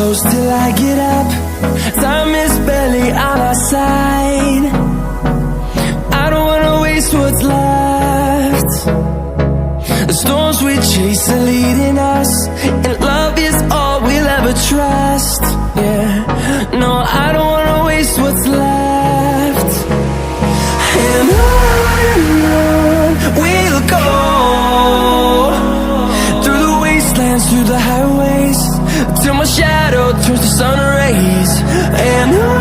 close till I get up. Time is barely on our side. I don't wanna waste what's left. The storms we chase are leading us, and love is all we'll ever trust. Yeah, no, I don't wanna waste what's left. And on we'll go, through the wastelands, through the highways, till my shadow turns to sun rays. And on